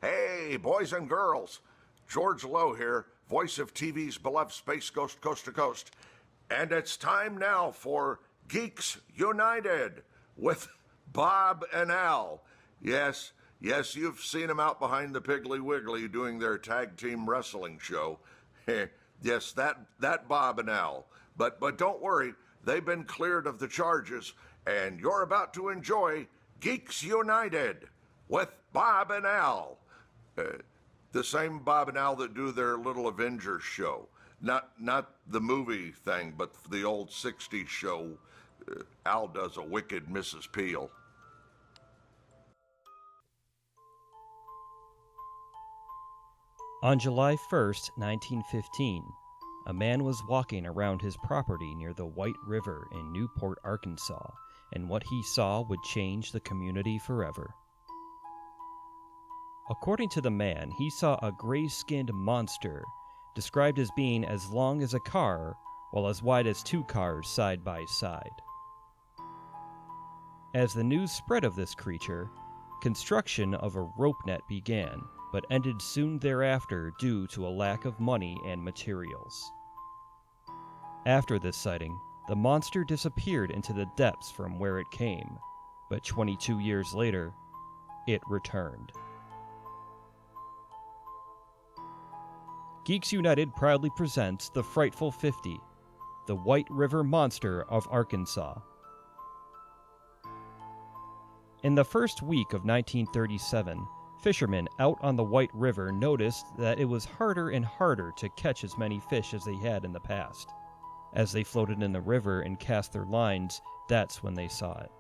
Hey, boys and girls. George Lowe here, voice of TV's beloved Space Ghost Coast to Coast. And it's time now for Geeks United with Bob and Al. Yes, you've seen them out behind the Piggly Wiggly doing their tag team wrestling show. Yes, that Bob and Al. But don't worry, they've been cleared of the charges, and you're about to enjoy Geeks United with Bob and Al. The same Bob and Al that do their little Avengers show. Not the movie thing, but the old 60s show. Al does a wicked Mrs. Peel. On July 1st, 1915, a man was walking around his property near the White River in Newport, Arkansas, and what he saw would change the community forever. According to the man, he saw a gray-skinned monster, described as being as long as a car, while as wide as two cars side by side. As the news spread of this creature, construction of a rope net began, but ended soon thereafter due to a lack of money and materials. After this sighting, the monster disappeared into the depths from where it came, but 22 years later, it returned. Geeks United proudly presents The Frightful 50, the White River Monster of Arkansas. In the first week of 1937, fishermen out on the White River noticed that it was harder and harder to catch as many fish as they had in the past. As they floated in the river and cast their lines, that's when they saw it.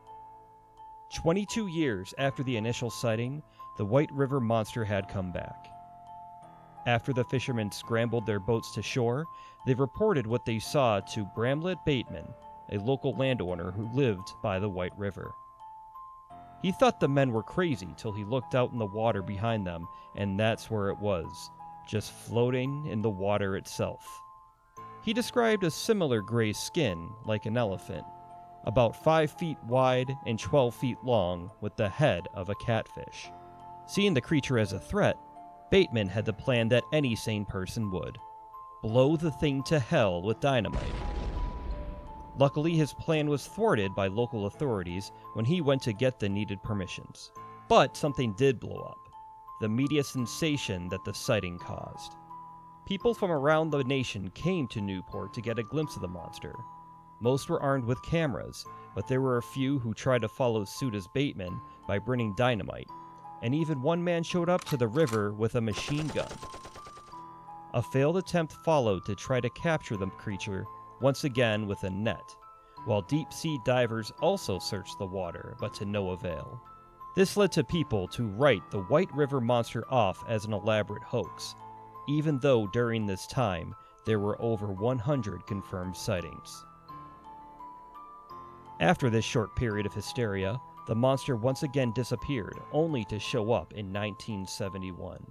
22 years after the initial sighting, the White River Monster had come back. After the fishermen scrambled their boats to shore, they reported what they saw to Bramlett Bateman, a local landowner who lived by the White River. He thought the men were crazy till he looked out in the water behind them, and that's where it was, just floating in the water itself. He described a similar gray skin, like an elephant, about 5 feet wide and 12 feet long, with the head of a catfish. Seeing the creature as a threat, Bateman had the plan that any sane person would: blow the thing to hell with dynamite. Luckily, his plan was thwarted by local authorities when he went to get the needed permissions. But something did blow up: the media sensation that the sighting caused. People from around the nation came to Newport to get a glimpse of the monster. Most were armed with cameras, but there were a few who tried to follow suit as Bateman by bringing dynamite, and even one man showed up to the river with a machine gun. A failed attempt followed to try to capture the creature, once again with a net, while deep-sea divers also searched the water, but to no avail. This led to people to write the White River Monster off as an elaborate hoax, even though during this time there were over 100 confirmed sightings. After this short period of hysteria, the monster once again disappeared, only to show up in 1971.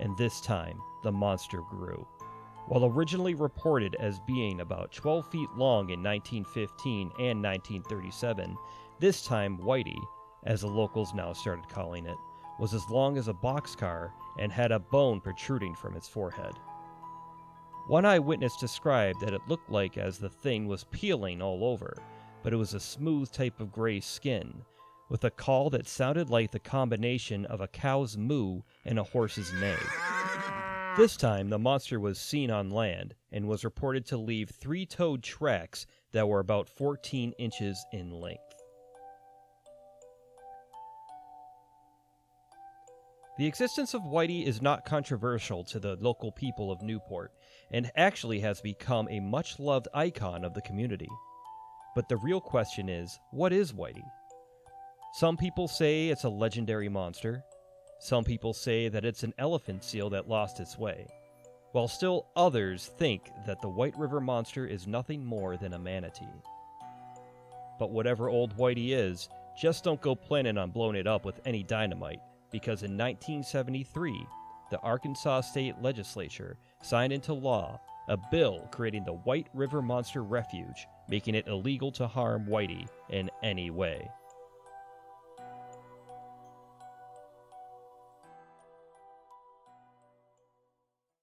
And this time, the monster grew. While originally reported as being about 12 feet long in 1915 and 1937, this time Whitey, as the locals now started calling it, was as long as a boxcar and had a bone protruding from its forehead. One eyewitness described that it looked like as the thing was peeling all over, but it was a smooth type of gray skin, with a call that sounded like the combination of a cow's moo and a horse's neigh. This time, the monster was seen on land and was reported to leave 3-toed tracks that were about 14 inches in length. The existence of Whitey is not controversial to the local people of Newport, and actually has become a much-loved icon of the community. But the real question is, what is Whitey? Some people say it's a legendary monster. Some people say that it's an elephant seal that lost its way, while still others think that the White River Monster is nothing more than a manatee. But whatever old Whitey is, just don't go planning on blowing it up with any dynamite, because in 1973, the Arkansas State Legislature signed into law a bill creating the White River Monster Refuge, making it illegal to harm Whitey in any way.